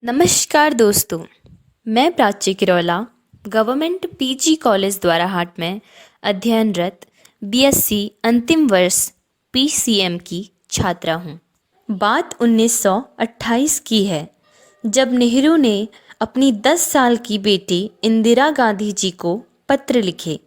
नमस्कार दोस्तों, मैं Prachi Kirola government PG college Dwarahat में अध्ययनरत बीएससी अंतिम वर्ष पीसीएम की छात्रा हूँ। बात 1928 की है, जब नेहरू ने अपनी 10 साल की बेटी इंदिरा गांधी जी को पत्र लिखे।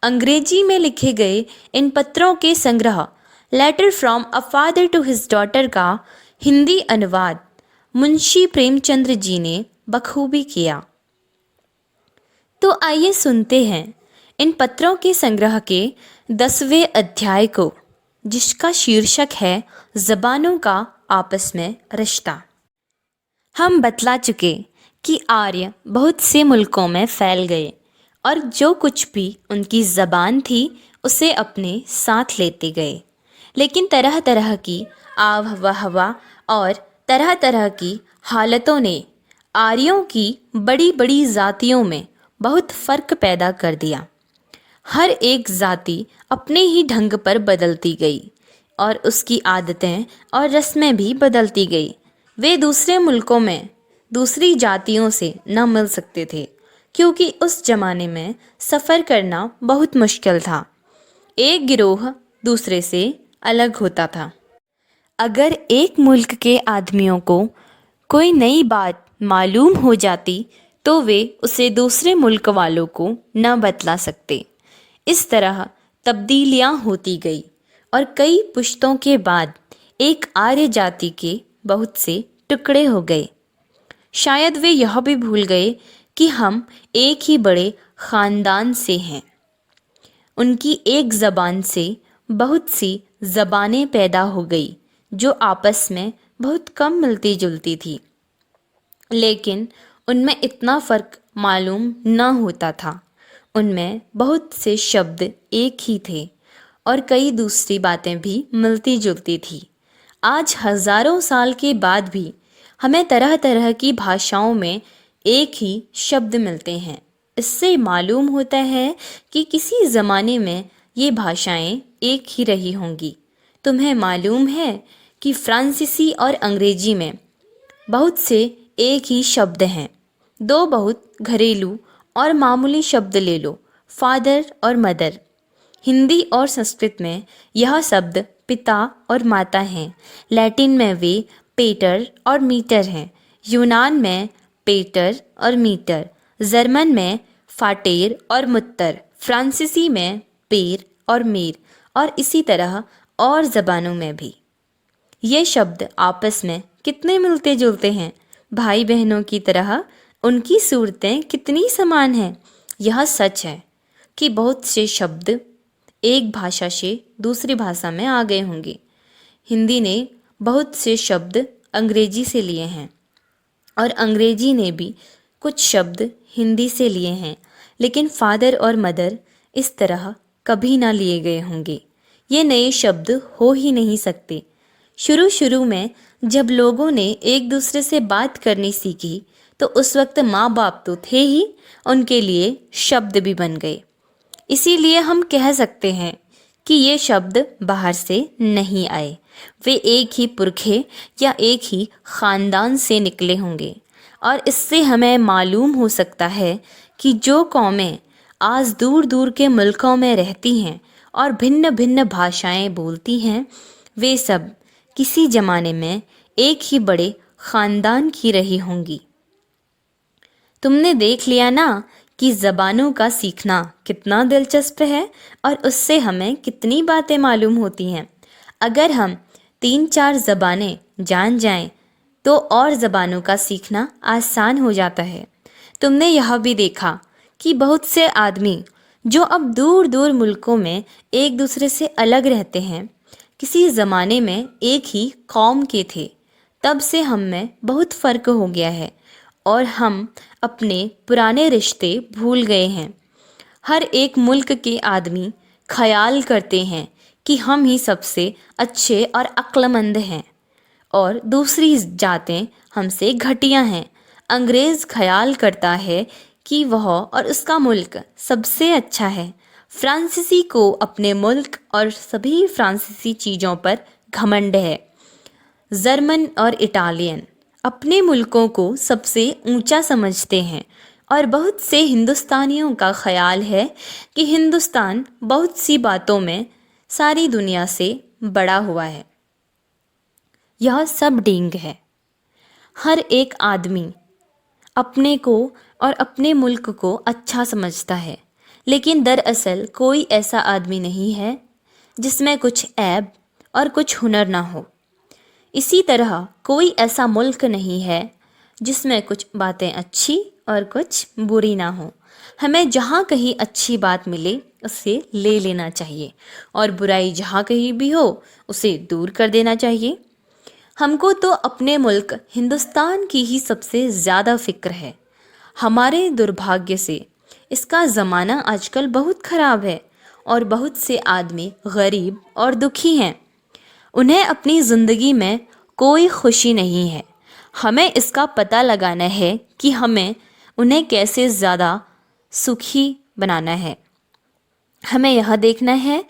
अंग्रेजी में लिखे गए इन पत्रों के संग्रह letter from a father to his daughter का हिंदी अनुवाद मुंशी प्रेमचंद्र जी ने बखूबी किया। तो आइए सुनते हैं इन पत्रों के संग्रह के 10वें अध्याय को, जिसका शीर्षक है ज़बानों का आपस में रिश्ता। हम बतला चुके कि आर्य बहुत से मुल्कों में फैल गए और जो कुछ भी उनकी ज़बान थी उसे अपने साथ लेते गए, लेकिन तरह तरह की आव-हवा और तरह तरह की हालतों ने आर्यों की बड़ी बड़ी जातियों में बहुत फ़र्क पैदा कर दिया। हर एक जाति अपने ही ढंग पर बदलती गई और उसकी आदतें और रस्में भी बदलती गई। वे दूसरे मुल्कों में दूसरी जातियों से न मिल सकते थे, क्योंकि उस ज़माने में सफ़र करना बहुत मुश्किल था। एक गिरोह दूसरे से अलग होता था। अगर एक मुल्क के आदमियों को कोई नई बात मालूम हो जाती तो वे उसे दूसरे मुल्क वालों को न बतला सकते। इस तरह तब्दीलियाँ होती गई और कई पुश्तों के बाद एक आर्य जाति के बहुत से टुकड़े हो गए। शायद वे यह भी भूल गए कि हम एक ही बड़े ख़ानदान से हैं। उनकी एक ज़बान से बहुत सी ज़बानें पैदा हो गई जो आपस में बहुत कम मिलती जुलती थी, लेकिन उनमें इतना फ़र्क मालूम न होता था। उनमें बहुत से शब्द एक ही थे और कई दूसरी बातें भी मिलती जुलती थी। आज हज़ारों साल के बाद भी हमें तरह तरह की भाषाओं में एक ही शब्द मिलते हैं। इससे मालूम होता है कि किसी ज़माने में ये भाषाएं एक ही रही होंगी। तुम्हें मालूम है कि फ्रांसीसी और अंग्रेजी में बहुत से एक ही शब्द हैं। दो बहुत घरेलू और मामूली शब्द ले लो, फादर और मदर। हिंदी और संस्कृत में यह शब्द पिता और माता हैं। लैटिन में वे पेटर और मीटर हैं। यूनान में पेटर और मीटर। जर्मन में फाटेर और मुत्तर। फ्रांसीसी में पेर और मेर, और इसी तरह और ज़बानों में भी। ये शब्द आपस में कितने मिलते जुलते हैं। भाई बहनों की तरह उनकी सूरतें कितनी समान हैं। यह सच है कि बहुत से शब्द एक भाषा से दूसरी भाषा में आ गए होंगे। हिंदी ने बहुत से शब्द अंग्रेजी से लिए हैं और अंग्रेजी ने भी कुछ शब्द हिंदी से लिए हैं, लेकिन फादर और मदर इस तरह कभी ना लिए गए होंगे। ये नए शब्द हो ही नहीं सकते। शुरू में जब लोगों ने एक दूसरे से बात करनी सीखी तो उस वक्त माँ बाप तो थे ही, उनके लिए शब्द भी बन गए। इसीलिए हम कह सकते हैं कि ये शब्द बाहर से नहीं आए, वे एक ही पुरखे या एक ही ख़ानदान से निकले होंगे। और इससे हमें मालूम हो सकता है कि जो कौमें आज दूर दूर के मुल्कों में रहती हैं और भिन्न भिन्न भाषाएं बोलती हैं, वे सब किसी ज़माने में एक ही बड़े ख़ानदान की रही होंगी। तुमने देख लिया ना कि ज़बानों का सीखना कितना दिलचस्प है और उससे हमें कितनी बातें मालूम होती हैं। अगर हम 3-4 ज़बानें जान जाएं तो और ज़बानों का सीखना आसान हो जाता है। तुमने यह भी देखा कि बहुत से आदमी जो अब दूर दूर मुल्कों में एक दूसरे से अलग रहते हैं, किसी ज़माने में एक ही कौम के थे। तब से हम में बहुत फ़र्क हो गया है और हम अपने पुराने रिश्ते भूल गए हैं। हर एक मुल्क के आदमी ख्याल करते हैं कि हम ही सबसे अच्छे और अक्लमंद हैं और दूसरी जातें हमसे घटिया हैं। अंग्रेज़ ख्याल करता है कि वह और उसका मुल्क सबसे अच्छा है। फ्रांसीसी को अपने मुल्क और सभी फ्रांसीसी चीज़ों पर घमंड है। जर्मन और इटालियन अपने मुल्कों को सबसे ऊंचा समझते हैं और बहुत से हिंदुस्तानियों का ख्याल है कि हिंदुस्तान बहुत सी बातों में सारी दुनिया से बड़ा हुआ है। यह सब ढींग है। हर एक आदमी अपने को और अपने मुल्क को अच्छा समझता है, लेकिन दरअसल कोई ऐसा आदमी नहीं है जिसमें कुछ ऐब और कुछ हुनर ना हो। इसी तरह कोई ऐसा मुल्क नहीं है जिसमें कुछ बातें अच्छी और कुछ बुरी ना हो। हमें जहाँ कहीं अच्छी बात मिले उसे ले लेना चाहिए और बुराई जहाँ कहीं भी हो उसे दूर कर देना चाहिए। हमको तो अपने मुल्क हिंदुस्तान की ही सबसे ज़्यादा फ़िक्र है। हमारे दुर्भाग्य से इसका ज़माना आजकल बहुत ख़राब है और बहुत से आदमी गरीब और दुखी हैं। उन्हें अपनी ज़िंदगी में कोई खुशी नहीं है। हमें इसका पता लगाना है कि हमें उन्हें कैसे ज़्यादा सुखी बनाना है। हमें यह देखना है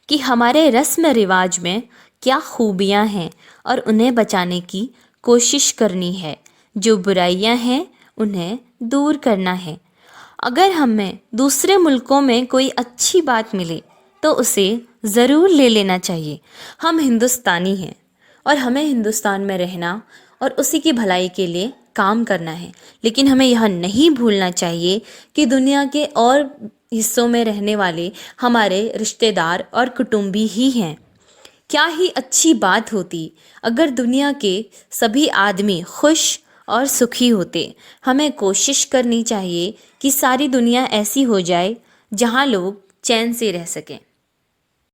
कि हमारे रस्म रिवाज में क्या खूबियाँ हैं और उन्हें बचाने की कोशिश करनी है। जो बुराइयाँ हैं उन्हें दूर करना है। अगर हमें दूसरे मुल्कों में कोई अच्छी बात मिले तो उसे ज़रूर ले लेना चाहिए। हम हिंदुस्तानी हैं और हमें हिंदुस्तान में रहना और उसी की भलाई के लिए काम करना है। लेकिन हमें यह नहीं भूलना चाहिए कि दुनिया के और हिस्सों में रहने वाले हमारे रिश्तेदार और कुटुंबी ही हैं। क्या ही अच्छी बात होती अगर दुनिया के सभी आदमी खुश और सुखी होते। हमें कोशिश करनी चाहिए कि सारी दुनिया ऐसी हो जाए जहाँ लोग चैन से रह सकें।